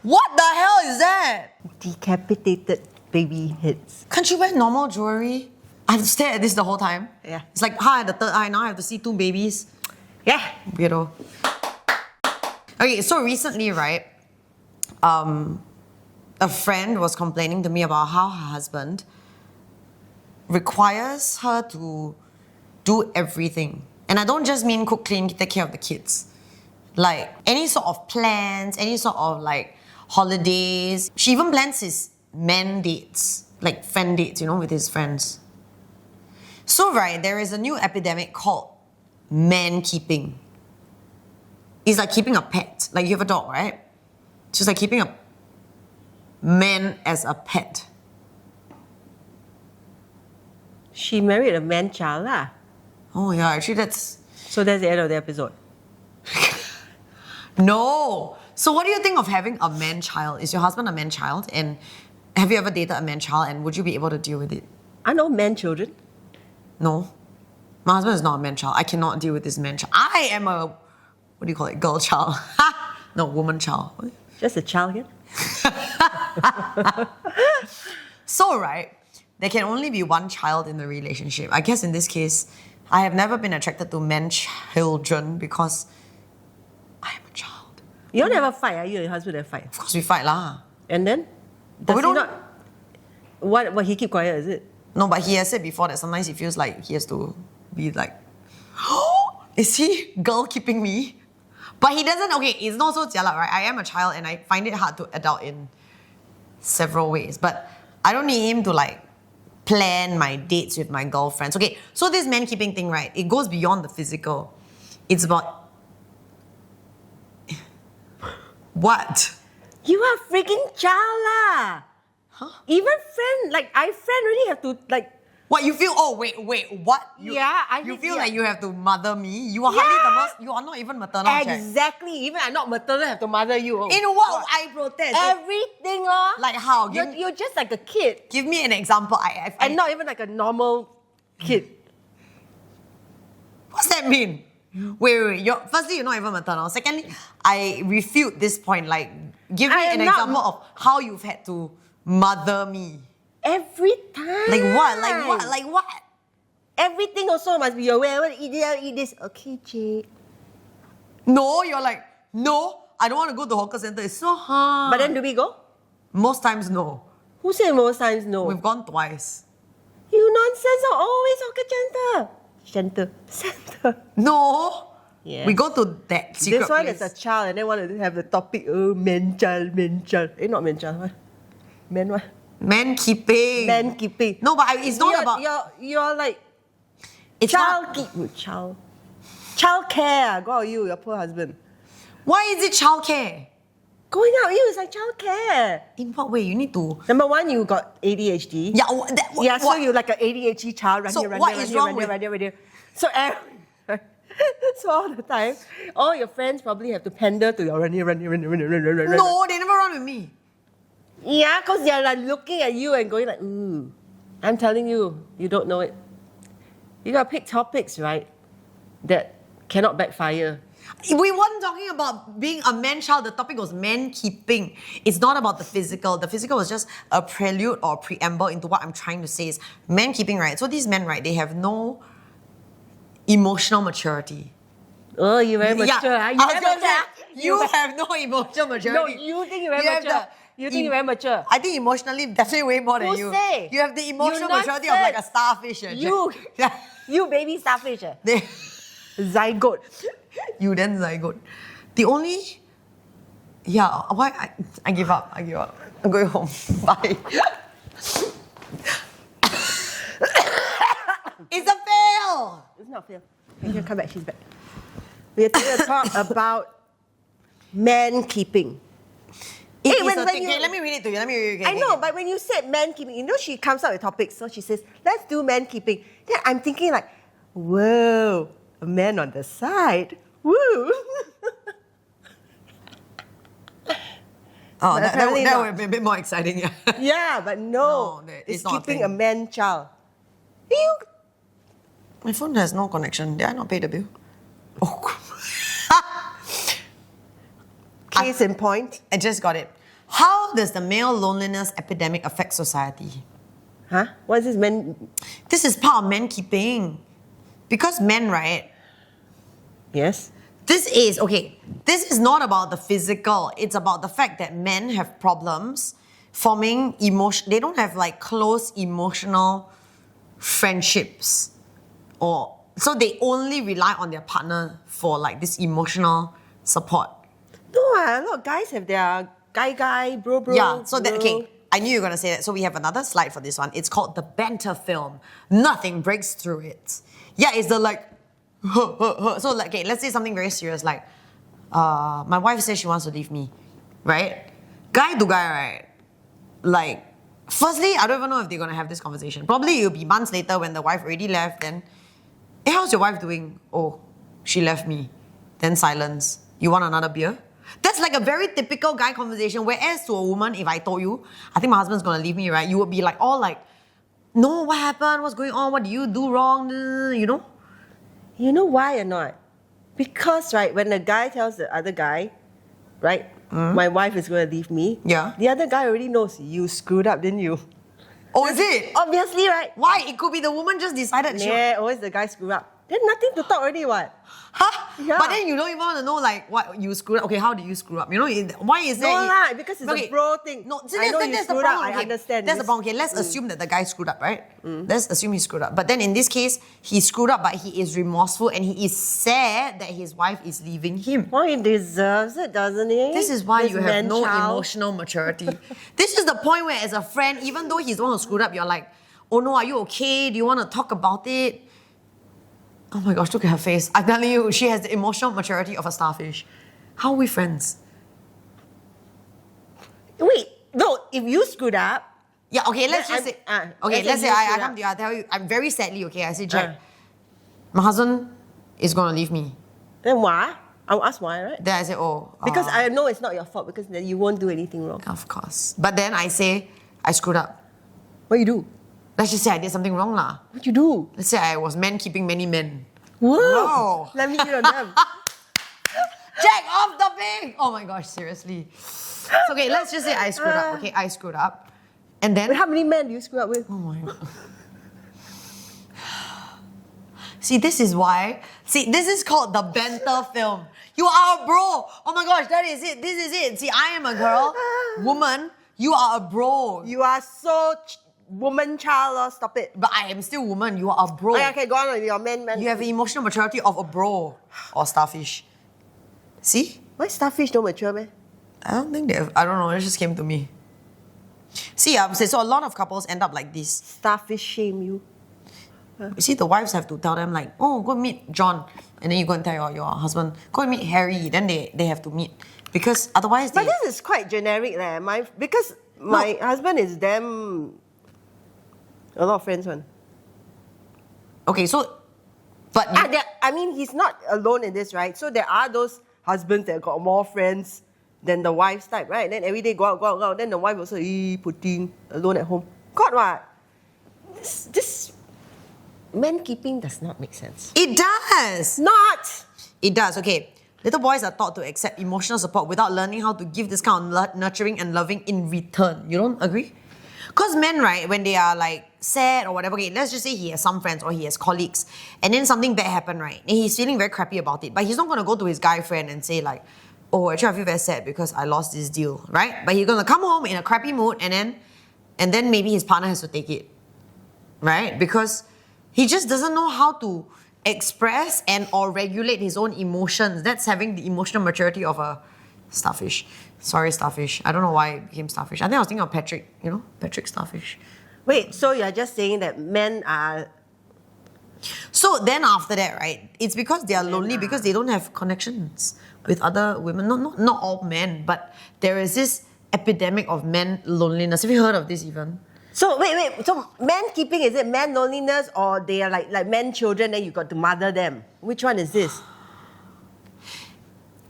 What the hell is that? Decapitated baby heads. Can't you wear normal jewelry? I have to stare at this the whole time. Yeah. It's like, hi, the third eye, now I have to see two babies. Yeah. Weirdo. Okay, so recently, right, a friend was complaining to me about how her husband requires her to do everything. And I don't just mean cook, clean, take care of the kids. Like, any sort of plans, any sort of like holidays. She even plans his man dates, like friend dates, with his friends. So, right, there is a new epidemic called mankeeping. It's like keeping a pet. Like, you have a dog, right? It's just like keeping a man as a pet. She married a man child lah. Oh yeah, actually that's... So that's the end of the episode. No! So what do you think of having a man child? Is your husband a man child? And have you ever dated a man child, and would you be able to deal with it? I know man children. No. My husband is not a man child. I cannot deal with this man child. I am a... What do you call it? Girl child. No, woman child. Just a child here. So, right, there can only be one child in the relationship. I guess in this case, I have never been attracted to men children because I am a child. You don't ever fight, are you and your husband ever fight? Of course we fight lah. And then? But we Does he don't... not... What, he keep quiet, is it? No, but he has said before that sometimes he feels like he has to be like, oh, is he girl keeping me? But he doesn't, okay, it's not so jialat, right? I am a child and I find it hard to adult in several ways. But I don't need him to like plan my dates with my girlfriends. Okay, so this man keeping thing, right? It goes beyond the physical. It's about... What? You are freaking child lah. Huh? Even friend, like I friend already have to like... What, you feel, oh wait, what? You think, feel like you have to mother me? You are hardly the most, you are not even maternal, Jack. Exactly, even I'm not maternal, I have to mother you. In what I protest? Everything lor. Like how? You're just like a kid. Give me an example. And not even like a normal kid. What's that mean? Wait. Firstly, you're not even maternal. Secondly, I refute this point. Like, give me an example of how you've had to mother me. Every time. Like what? Like what? Everything also must be aware. I want to eat this, I eat this. Okay, Jay. No, you're like, no, I don't want to go to hawker center. It's so hard. But then do we go? Most times, no. Who said most times no? We've gone twice. You nonsense are always hawker center. Center. No. Yeah. We go to that secret This one place. is a child and then want to have the topic, oh, man child. Not man child, what? Man what? Mankeeping. Mankeeping. No, but it's not about... You're like... It's Child care. Go out you, your poor husband. Why is it childcare? Going out you is like child care. In what way? You need to... Number one, you got ADHD. Yeah, So you're like an ADHD child. So what is wrong with... So so all the time, all your friends probably have to pander to your run. No, they never run with me. Yeah, because they're like looking at you and going like, ooh. I'm telling you, you don't know it. You gotta pick topics, right, that cannot backfire. We weren't talking about being a man child. The topic was man keeping. It's not about the physical. The physical was just a prelude or preamble into what I'm trying to say is man keeping, right? So these men, right, they have no emotional maturity. Oh, you're very mature. Yeah, you have no emotional maturity. No, you think you're very mature. You think you're very mature. I think emotionally, definitely way more than you. Say? You have the emotional You maturity of like a starfish. You baby starfish. They, Zygote. You then zygote. The only... Yeah, why? I give up. I'm going home. Bye. It's a fail! It's not fail. Here, come back. She's back. We're going to talk about man keeping. Let me read it to you. I know, but when you said man keeping, she comes up with topics. So she says, let's do man keeping. Then I'm thinking like, whoa, a man on the side. Woo! Oh, that would be a bit more exciting. Yeah, yeah, but no it's not keeping a man child. My phone has no connection. Did I not pay the bill? Oh. Case in point. I just got it. How does the male loneliness epidemic affect society? Huh? What is this men? This is part of mankeeping. Because men, right? Yes. This is not about the physical. It's about the fact that men have problems forming emotion. They don't have like close emotional friendships, so they only rely on their partner for like this emotional support. No, a lot of guys have their guy, bro. Yeah, so that, bro. okay, I knew you were going to say that. So we have another slide for this one. It's called the banter film. Nothing breaks through it. Yeah, it's the like, so like, okay, let's say something very serious like, my wife says she wants to leave me, right? Guy to guy, right? Like, firstly, I don't even know if they're going to have this conversation. Probably it'll be months later when the wife already left, then, hey, how's your wife doing? Oh, she left me. Then silence. You want another beer? That's like a very typical guy conversation. Whereas to a woman, if I told you, I think my husband's gonna leave me, right? You would be like, all like, no, what happened? What's going on? What do you do wrong? You know? You know why or not? Because, right, when the guy tells the other guy, right, my wife is going to leave me, Yeah. the other guy already knows you screwed up, didn't you? Oh, is it? Obviously, right? Why? It could be the woman just decided she... Yeah, always the guy screwed up. There's nothing to talk already, what? Huh? Yeah. But then you don't even want to know like what you screwed up. Okay, how did you screw up? You know, why is No there... lah, because it's a bro thing. No, so I know you that's the screwed problem. up, I understand. That's the problem. Okay, let's assume that the guy screwed up, right? Let's assume he screwed up. But then in this case, he screwed up, but he is remorseful and he is sad that his wife is leaving him. Well, he deserves it, doesn't he? This is why This you have no man-child. emotional maturity. This is the point where, as a friend, even though he's the one who screwed up, you're like, oh no, are you okay? Do you want to talk about it? Oh my gosh, look at her face. I'm telling you, she has the emotional maturity of a starfish. How are we friends? Wait, no, if you screwed up, Yeah, okay, let's Then just say... I'm- okay, let's let's say say you I screwed come up. to you, I tell you, I'm very sadly, okay, I say, Jack, my husband is going to leave me. then why? I'll ask why, right? Then I say, oh... Because I know it's not your fault because then you won't do anything wrong. Of course. But then I say, I screwed up. What you do? Let's just say I did something wrong lah. What you do? Let's say I was man keeping many men. Whoa! Wow. Let me hear on them. Jack, off the pig! Oh my gosh, seriously. So, okay, let's just say I screwed up. Okay, I screwed up. And then... Wait, how many men do you screw up with? Oh my god. See, this is why... See, this is called the banter film. You are a bro. Oh my gosh, that is it. This is it. See, I am a girl, woman. You are a bro. You are so woman child, stop it. But I am still woman. You are a bro. Okay, go on with your man. You have the emotional maturity of a bro or starfish. See? Why starfish don't mature, man? I don't think they have, I don't know, it just came to me. See, so a lot of couples end up like this. Starfish shame you. You see, the wives have to tell them like, oh, go meet John. And then you go and tell your husband, go and meet Harry. Then they have to meet. Because otherwise they... But this is quite generic, because my husband is damn... A lot of friends, one. Okay, so... But... I mean, he's not alone in this, right? So there are those husbands that got more friends than the wives type, right? Then every day go out. Then the wife also, putting alone at home. God, what? This man keeping does not make sense. It does! Not! It does, okay. Little boys are taught to accept emotional support without learning how to give this kind of nurturing and loving in return. You don't agree? Because men, right, when they are like sad or whatever, okay, let's just say he has some friends or he has colleagues and then something bad happened, right? And he's feeling very crappy about it. But he's not going to go to his guy friend and say like, oh, actually I feel very sad because I lost this deal, right? But he's going to come home in a crappy mood and then maybe his partner has to take it, right? Because he just doesn't know how to express and or regulate his own emotions. That's having the emotional maturity of a starfish. Sorry, starfish. I don't know why it became starfish. I think I was thinking of Patrick, you know? Patrick Starfish. Wait, so you're just saying that men are... So then after that, right, it's because they are lonely because they don't have connections with other women. Not all men, but there is this epidemic of men loneliness. Have you heard of this even? So wait, so man keeping, is it man loneliness or they are like men children and you got to mother them? Which one is this?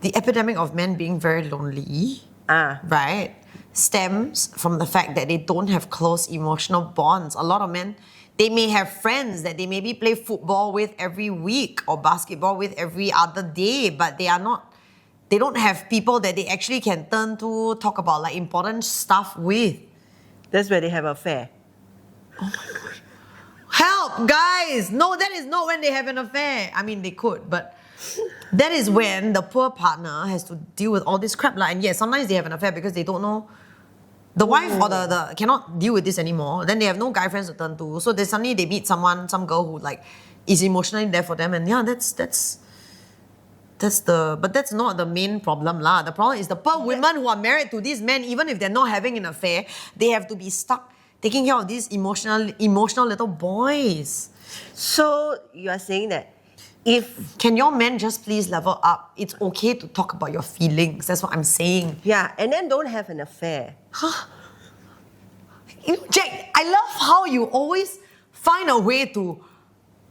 The epidemic of men being very lonely, right, stems from the fact that they don't have close emotional bonds. A lot of men, they may have friends that they maybe play football with every week or basketball with every other day, but they are not they don't have people that they actually can turn to, talk about like important stuff with. That's where they have an affair. Help, guys! No, that is not when they have an affair. I mean, they could, but that is when the poor partner has to deal with all this crap. And yes, sometimes they have an affair because they don't know. The wife or the cannot deal with this anymore. Then they have no guy friends to turn to. So suddenly they meet someone, some girl who like is emotionally there for them. And yeah, that's but that's not the main problem lah. The problem is the poor women who are married to these men, even if they're not having an affair, they have to be stuck taking care of these emotional little boys. So you are saying that Can your men just please level up? It's okay to talk about your feelings. That's what I'm saying. yeah, and then don't have an affair. Jack, I love how you always find a way to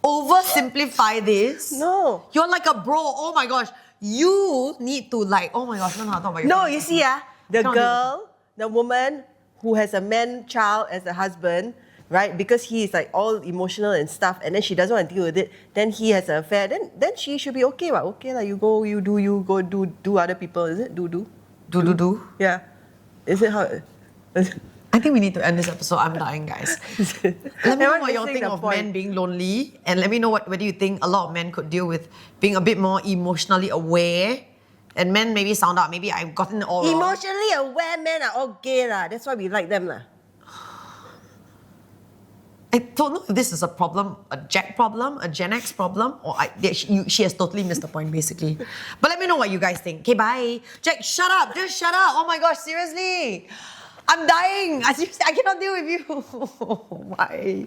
oversimplify this. No. You're like a bro. Oh my gosh. You need to like, oh my gosh, no, talk about your No, feelings. you see, the Cannot girl, the woman who has a man child as a husband, right? Because he is like all emotional and stuff, and then she doesn't want to deal with it. Then he has an affair. Then she should be okay, right? Okay, like you go do other people. Is it do? Yeah. Is it how? I think we need to end this episode. I'm dying, guys. Let me know what you missing think the of point. men being lonely, and let me know whether you think a lot of men could deal with being a bit more emotionally aware. And men maybe sound out, maybe I've gotten it all wrong. Emotionally aware men are all gay lah. That's why we like them lah. I don't know if this is a problem, a Jack problem, a Gen X problem, or she has totally missed the point, basically. But let me know what you guys think. Okay, bye. Jack, shut up. Just shut up. Oh my gosh, seriously. I'm dying. I cannot deal with you. Bye.